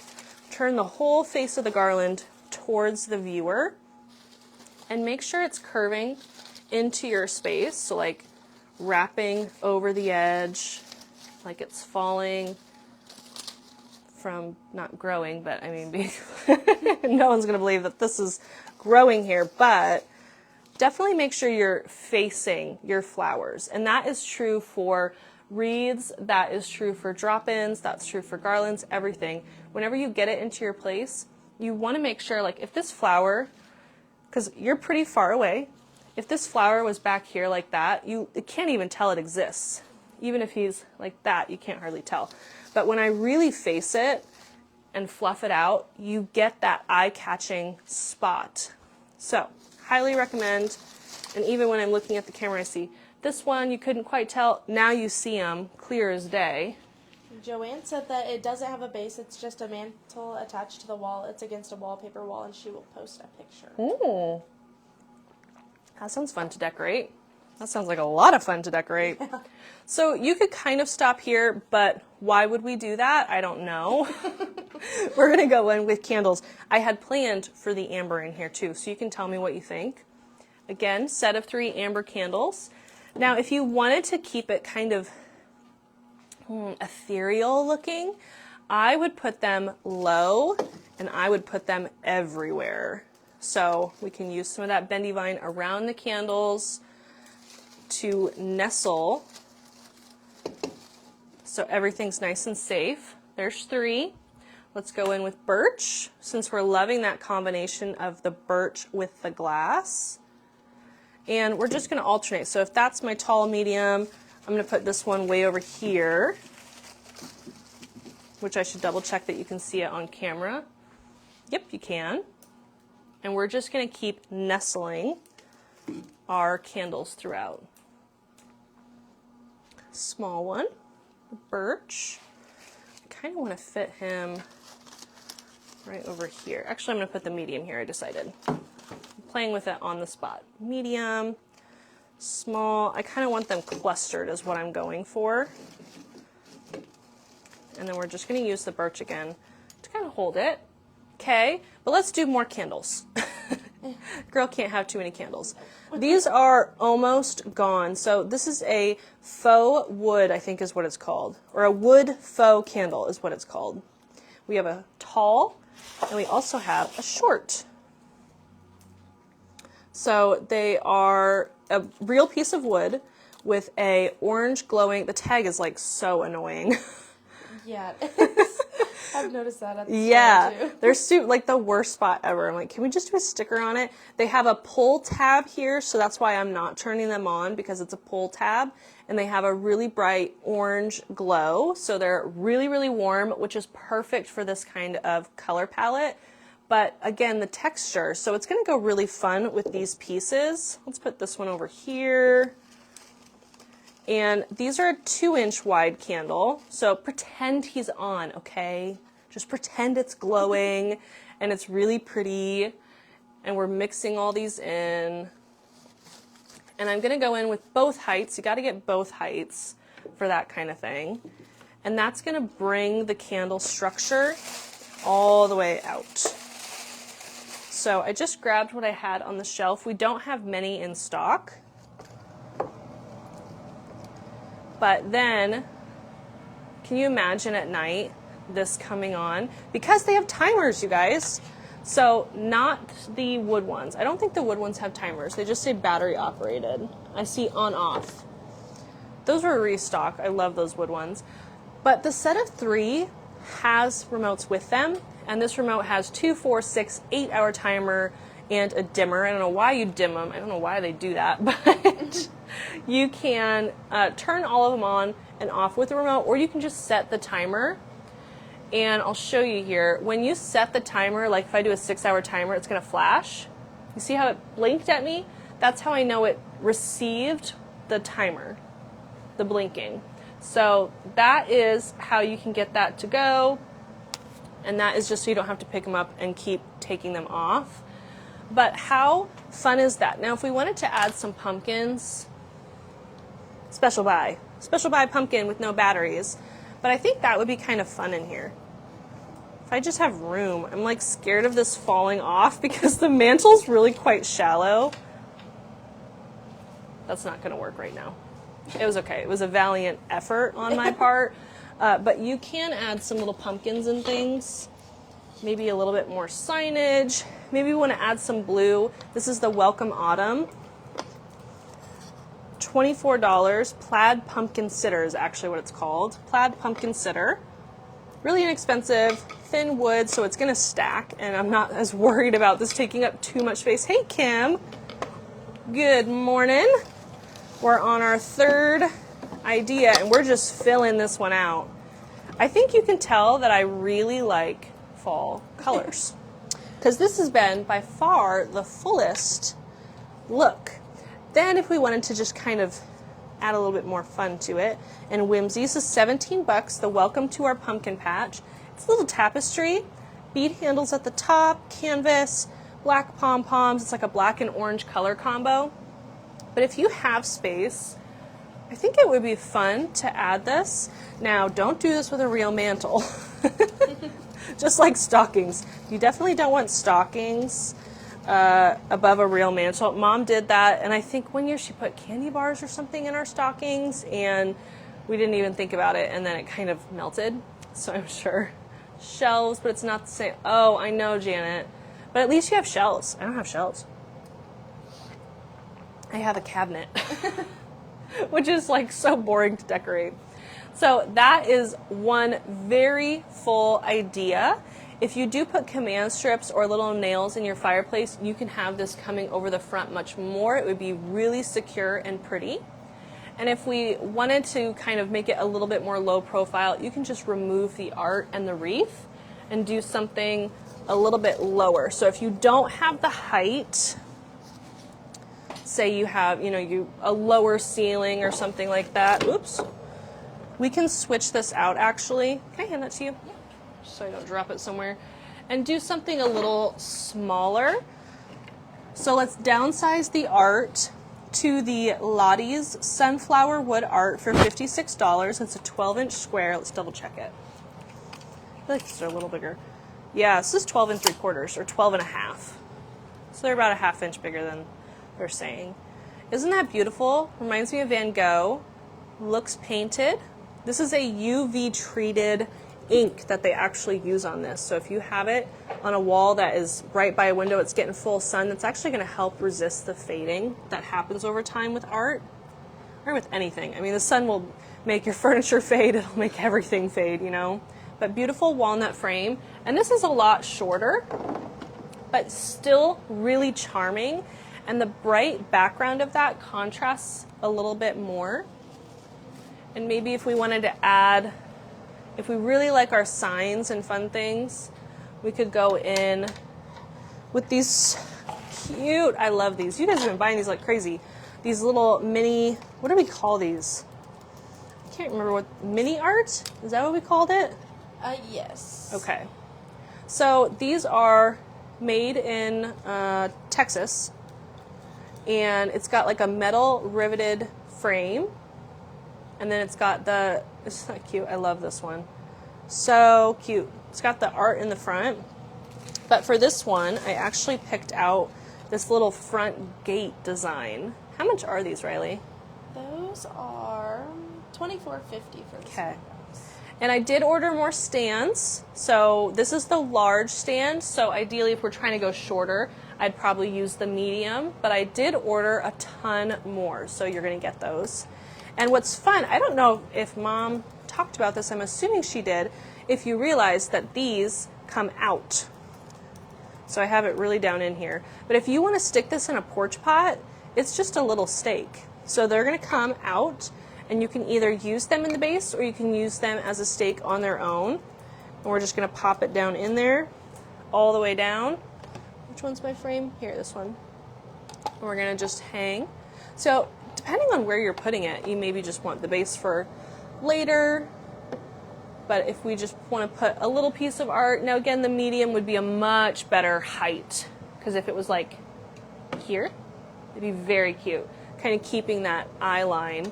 turn the whole face of the garland towards the viewer, and make sure it's curving into your space, so like wrapping over the edge, like it's falling from, not growing, but I mean, no one's going to believe that this is growing here, but definitely make sure you're facing your flowers. And that is true for wreaths, that is true for drop-ins, that's true for garlands, everything. Whenever you get it into your place, you want to make sure, like if this flower, because you're pretty far away, if this flower was back here like that, you can't even tell it exists. Even if he's like that, you can't hardly tell. But when I really face it and fluff it out, you get that eye-catching spot. So, highly recommend. And even when I'm looking at the camera, I see this one, you couldn't quite tell. Now you see them clear as day. Joanne said that it doesn't have a base, it's just a mantle attached to the wall. It's against a wallpaper wall, and she will post a picture. Ooh. That sounds fun to decorate. That sounds like a lot of fun to decorate. Yeah. So you could kind of stop here, but why would we do that? I don't know. We're going to go in with candles. I had planned for the amber in here too, so you can tell me what you think. Again, set of 3 amber candles. Now, if you wanted to keep it kind of ethereal looking, I would put them low, and I would put them everywhere. So we can use some of that bendy vine around the candles to nestle so everything's nice and safe. There's 3. Let's go in with birch, since we're loving that combination of the birch with the glass. And we're just going to alternate. So if that's my tall medium, I'm going to put this one way over here. which I should double check that you can see it on camera. Yep, you can. And we're just going to keep nestling our candles throughout. Small one, birch. I kind of want to fit him right over here. Actually, I'm going to put the medium here, I decided. I'm playing with it on the spot. Medium, small. I kind of want them clustered is what I'm going for. And then we're just going to use the birch again to kind of hold it. Okay, but let's do more candles. Girl can't have too many candles. These are almost gone. So this is a faux wood, I think is what it's called. Or a wood faux candle is what it's called. We have a tall and we also have a short. So they are a real piece of wood with a orange glowing, the tag is like so annoying. Yeah, I've noticed that at the store too. They're like the worst spot ever. I'm like, can we just do a sticker on it? They have a pull tab here, so that's why I'm not turning them on, because it's a pull tab. And they have a really bright orange glow, so they're really, really warm, which is perfect for this kind of color palette. But again, the texture, so it's going to go really fun with these pieces. Let's put this one over here. And these are a 2-inch wide candle, so pretend he's on, okay? Just pretend it's glowing and it's really pretty. And we're mixing all these in. And I'm gonna go in with both heights. You gotta get both heights for that kind of thing. And that's gonna bring the candle structure all the way out. So I just grabbed what I had on the shelf. We don't have many in stock. But then, can you imagine at night this coming on? Because they have timers, you guys. So not the wood ones. I don't think the wood ones have timers. They just say battery operated. I see on off. Those were a restock. I love those wood ones. But the set of 3 has remotes with them. And this remote has 2, 4, 6, 8-hour timer and a dimmer. I don't know why you dim them. I don't know why they do that, but you can turn all of them on and off with the remote, or you can just set the timer. And I'll show you here. When you set the timer, like if I do a 6-hour timer, it's going to flash. You see how it blinked at me? That's how I know it received the timer, the blinking. So that is how you can get that to go. And that is just so you don't have to pick them up and keep taking them off. But how fun is that? Now, if we wanted to add some pumpkins, special buy pumpkin with no batteries. But I think that would be kind of fun in here. If I just have room, I'm like scared of this falling off because the mantle's really quite shallow. That's not gonna work right now. It was okay. It was a valiant effort on my part. But you can add some little pumpkins and things. Maybe a little bit more signage. Maybe we want to add some blue. This is the Welcome Autumn. $24. Plaid Pumpkin Sitter is actually what it's called. Plaid Pumpkin Sitter. Really inexpensive, thin wood, so it's going to stack, and I'm not as worried about this taking up too much space. Hey, Kim. Good morning. We're on our 3rd idea, and we're just filling this one out. I think you can tell that I really like fall colors, because this has been by far the fullest look. Then if we wanted to just kind of add a little bit more fun to it, and whimsy, this is $17, the Welcome to Our Pumpkin Patch. It's a little tapestry, bead handles at the top, canvas, black pom-poms. It's like a black and orange color combo. But if you have space, I think it would be fun to add this. Now, don't do this with a real mantle. Just like stockings. You definitely don't want stockings above a real mantle. Mom did that, and I think one year she put candy bars or something in our stockings, and we didn't even think about it, and then it kind of melted. So I'm sure shelves, but it's not the same. Oh, I know, Janet. But at least you have shelves. I don't have shelves. I have a cabinet, which is like so boring to decorate. So that is one very full idea. If you do put command strips or little nails in your fireplace, you can have this coming over the front much more. It would be really secure and pretty. And if we wanted to kind of make it a little bit more low profile, you can just remove the art and the wreath and do something a little bit lower. So if you don't have the height, say you have, a lower ceiling or something like that, oops, we can switch this out actually. Can I hand that to you? Yeah. So I don't drop it somewhere. And do something a little smaller. So let's downsize the art to the Lottie's Sunflower Wood Art for $56. It's a 12-inch square. Let's double check it. I feel like these are a little bigger. Yeah, this is 12 3/4 or 12 1/2. So they're about a ½ inch bigger than they're saying. Isn't that beautiful? Reminds me of Van Gogh. Looks painted. This is a UV treated ink that they actually use on this. So if you have it on a wall that is right by a window, it's getting full sun, that's actually going to help resist the fading that happens over time with art or with anything. I mean, the sun will make your furniture fade. It'll make everything fade, But beautiful walnut frame. And this is a lot shorter, but still really charming. And the bright background of that contrasts a little bit more. And maybe if we wanted to add, if we really like our signs and fun things, we could go in with these cute, I love these. You guys have been buying these like crazy. These little mini, what do we call these? I can't remember what, mini art? Is that what we called it? Yes. Okay. So these are made in Texas, and it's got like a metal riveted frame, and then it's got isn't that cute? I love this one. So cute. It's got the art in the front. But for this one, I actually picked out this little front gate design. How much are these, Riley? Those are $24.50 for this. Okay. And I did order more stands. So this is the large stand. So ideally, if we're trying to go shorter, I'd probably use the medium. But I did order a ton more. So you're going to get those. And what's fun, I don't know if Mom talked about this. I'm assuming she did. If you realize that these come out. So I have it really down in here. But if you want to stick this in a porch pot, it's just a little stake. So they're going to come out. And you can either use them in the base or you can use them as a stake on their own. And we're just going to pop it down in there, all the way down. Which one's my frame? Here, this one. And we're going to just hang. So depending on where you're putting it, you maybe just want the base for later. But if we just want to put a little piece of art, now again, the medium would be a much better height. Because if it was like here, it'd be very cute. Kind of keeping that eye line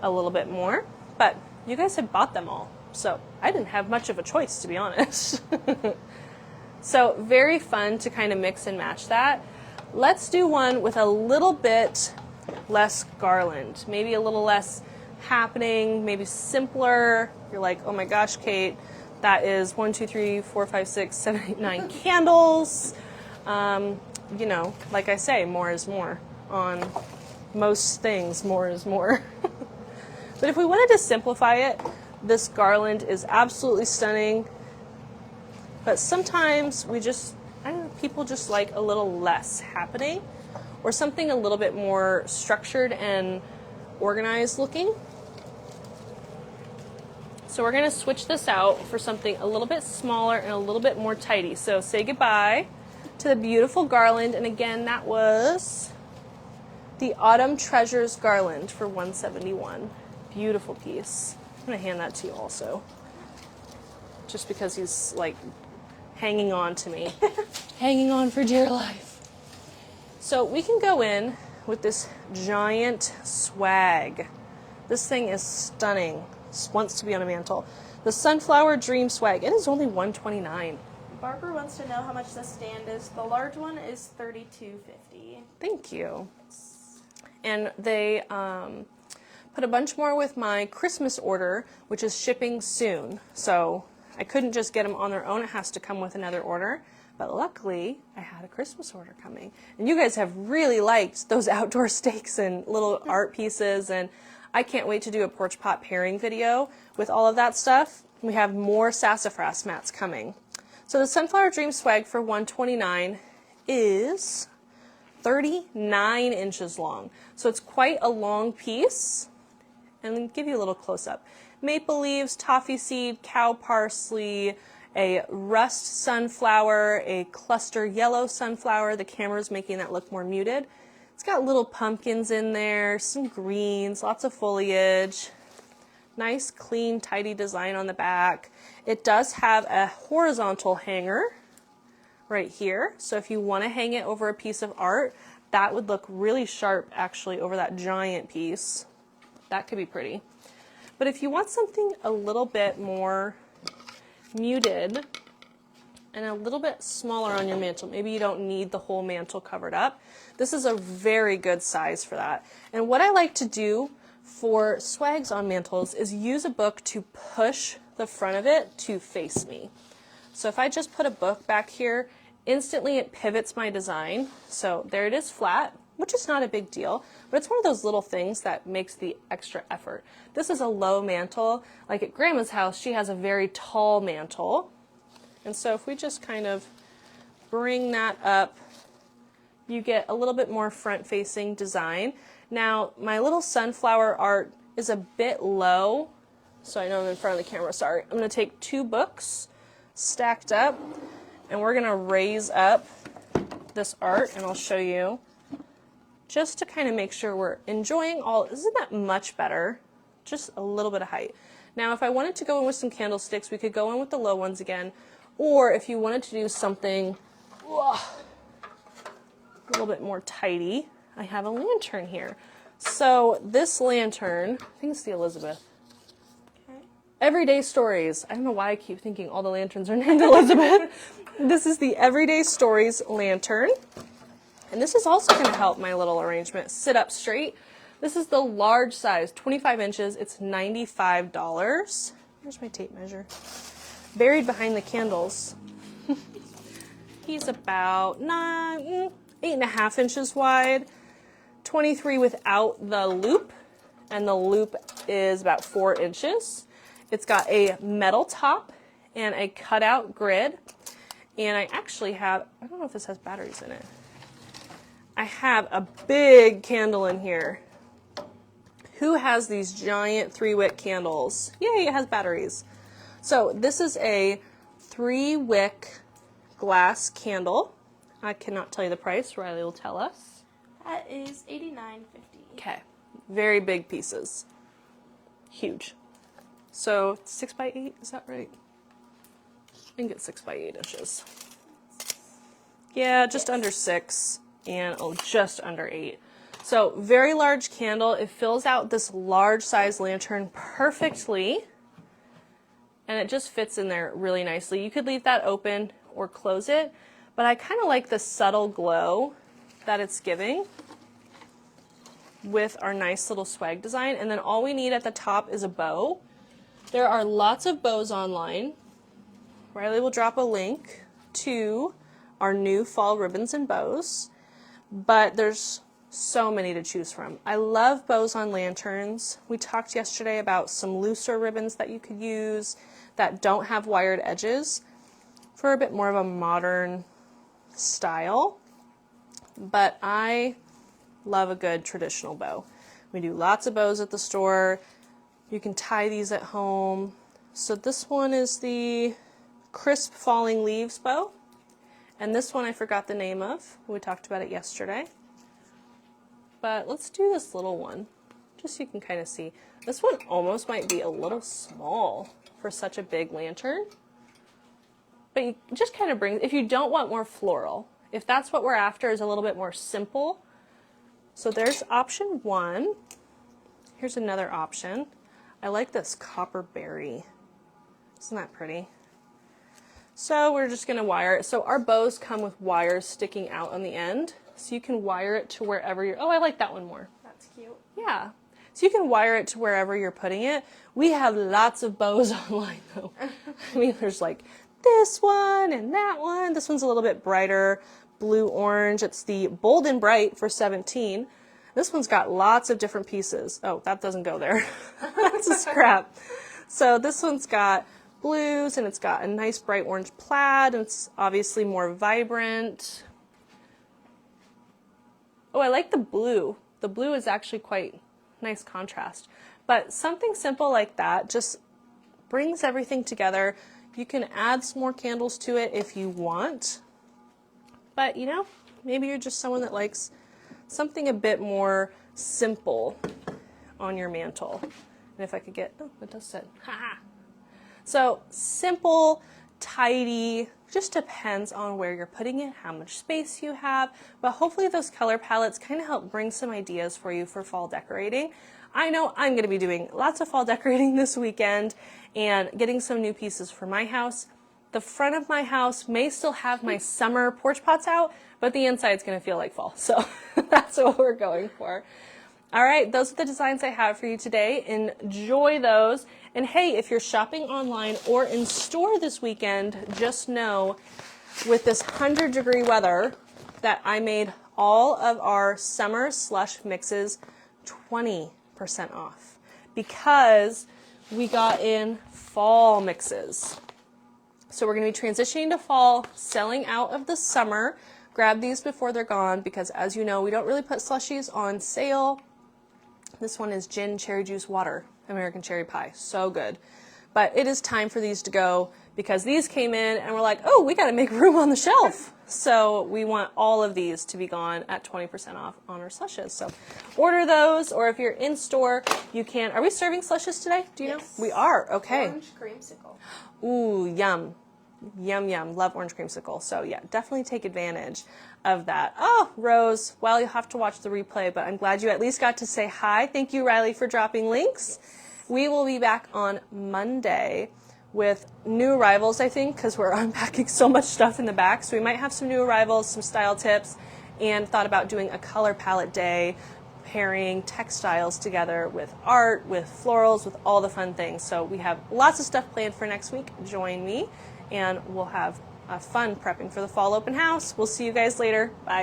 a little bit more, but you guys had bought them all, so I didn't have much of a choice, to be honest. So very fun to kind of mix and match that. Let's do one with a little bit less garland, maybe a little less happening, maybe simpler. You're like, oh my gosh, Kate, that is 1, 2, 3, 4, 5, 6, 7, 8, 9 candles. Like I say, more is more on most things. More is more. But if we wanted to simplify it, this garland is absolutely stunning. But sometimes people just like a little less happening or something a little bit more structured and organized looking. So we're going to switch this out for something a little bit smaller and a little bit more tidy. So say goodbye to the beautiful garland. And again, that was the Autumn Treasures garland for $171. Beautiful piece. I'm going to hand that to you also. Just because he's like hanging on to me. Hanging on for dear life. So we can go in with this giant swag. This thing is stunning. This wants to be on a mantle. The Sunflower Dream Swag. It is only $129. Barbara wants to know how much this stand is. The large one is $32.50. Thank you. And they put a bunch more with my Christmas order, which is shipping soon. So I couldn't just get them on their own. It has to come with another order. But luckily, I had a Christmas order coming. And you guys have really liked those outdoor stakes and little art pieces. And I can't wait to do a porch pot pairing video with all of that stuff. We have more sassafras mats coming. So the Sunflower Dream Swag for $129 is 39 inches long. So it's quite a long piece. and then give you a little close-up. Maple leaves, toffee seed, cow parsley, a rust sunflower, a cluster yellow sunflower. The camera's making that look more muted. It's got little pumpkins in there, some greens, lots of foliage. Nice, clean, tidy design on the back. It does have a horizontal hanger right here. So if you want to hang it over a piece of art, that would look really sharp actually over that giant piece. That could be pretty. But if you want something a little bit more muted and a little bit smaller on your mantle, maybe you don't need the whole mantle covered up, this is a very good size for that. And what I like to do for swags on mantles is use a book to push the front of it to face me. So if I just put a book back here, instantly it pivots my design. So there it is flat, which is not a big deal, but it's one of those little things that makes the extra effort. This is a low mantle. Like at Grandma's house, she has a very tall mantle. And so if we just kind of bring that up, you get a little bit more front-facing design. Now, my little sunflower art is a bit low, so I know I'm in front of the camera, sorry. I'm going to take 2 books stacked up, and we're going to raise up this art, and I'll show you, just to kind of make sure we're enjoying all. Isn't that much better? Just a little bit of height. Now, if I wanted to go in with some candlesticks, we could go in with the low ones again, or if you wanted to do something a little bit more tidy, I have a lantern here. So this lantern, I think it's the Elizabeth. Okay. Everyday Stories. I don't know why I keep thinking all the lanterns are named Elizabeth. This is the Everyday Stories lantern. And this is also going to help my little arrangement sit up straight. This is the large size, 25 inches. It's $95. Where's my tape measure? Buried behind the candles. He's about 8.5 inches wide, 23 without the loop, and the loop is about 4 inches. It's got a metal top and a cutout grid, and I actually have, I don't know if this has batteries in it. I have a big candle in here. Who has these giant 3-wick candles? Yay, it has batteries. So this is a 3-wick glass candle. I cannot tell you the price. Riley will tell us. That is $89.50. Okay. Very big pieces. Huge. So 6 by 8, is that right? I think it's 6 by 8 inches. Yeah, just under 6 and just under 8. So very large candle. It fills out this large size lantern perfectly. And it just fits in there really nicely. You could leave that open or close it. But I kind of like the subtle glow that it's giving with our nice little swag design. And then all we need at the top is a bow. There are lots of bows online. Riley will drop a link to our new fall ribbons and bows. But there's so many to choose from. I love bows on lanterns. We talked yesterday about some looser ribbons that you could use that don't have wired edges for a bit more of a modern style, but I love a good traditional bow. We do lots of bows at the store. You can tie these at home. So this one is the crisp falling leaves bow, and this one I forgot the name of. We talked about it yesterday. But let's do this little one, just so you can kind of see. This one almost might be a little small for such a big lantern. But you just kind of bring, if you don't want more floral, if that's what we're after is a little bit more simple. So there's option 1. Here's another option. I like this copper berry. Isn't that pretty? So we're just going to wire it. So our bows come with wires sticking out on the end. So you can wire it to wherever you're, oh, I like that one more. That's cute. Yeah. So you can wire it to wherever you're putting it. We have lots of bows online though. I mean, there's like this one and that one. This one's a little bit brighter, blue-orange. It's the Bold and Bright for $17. This one's got lots of different pieces. Oh, that doesn't go there. That's a scrap. So this one's got blues, and it's got a nice bright orange plaid, and it's obviously more vibrant. Oh, I like the blue. The blue is actually quite nice contrast. But something simple like that just brings everything together. You can add some more candles to it if you want. But, you know, maybe you're just someone that likes something a bit more simple on your mantle. And if I could get, oh, it does sit. Haha. So simple, tidy, just depends on where you're putting it, how much space you have. But hopefully those color palettes kind of help bring some ideas for you for fall decorating. I know I'm going to be doing lots of fall decorating this weekend and getting some new pieces for my house. The front of my house may still have my summer porch pots out, but the inside's going to feel like fall. So that's what we're going for. All right, those are the designs I have for you today. Enjoy those. And hey, if you're shopping online or in store this weekend, just know with this 100-degree weather that I made all of our summer slush mixes 20% off because we got in fall mixes. So we're going to be transitioning to fall, selling out of the summer. Grab these before they're gone because, as you know, we don't really put slushies on sale. This one is gin, cherry juice, water, American cherry pie. So good. But it is time for these to go because these came in and we're like, oh, we got to make room on the shelf. So we want all of these to be gone at 20% off on our slushes. So order those, or if you're in store, you can. Are we serving slushes today? Do you know? We are. Okay. Orange creamsicle. Ooh, yum. Yum, yum. Love orange creamsicle. So yeah, definitely take advantage of that. Oh, Rose, well, you'll have to watch the replay, but I'm glad you at least got to say hi. Thank you, Riley, for dropping links. We will be back on Monday with new arrivals, I think, because we're unpacking so much stuff in the back. So we might have some new arrivals, some style tips, and thought about doing a color palette day, pairing textiles together with art, with florals, with all the fun things. So we have lots of stuff planned for next week. Join me, and we'll have fun prepping for the fall open house. We'll see you guys later. Bye.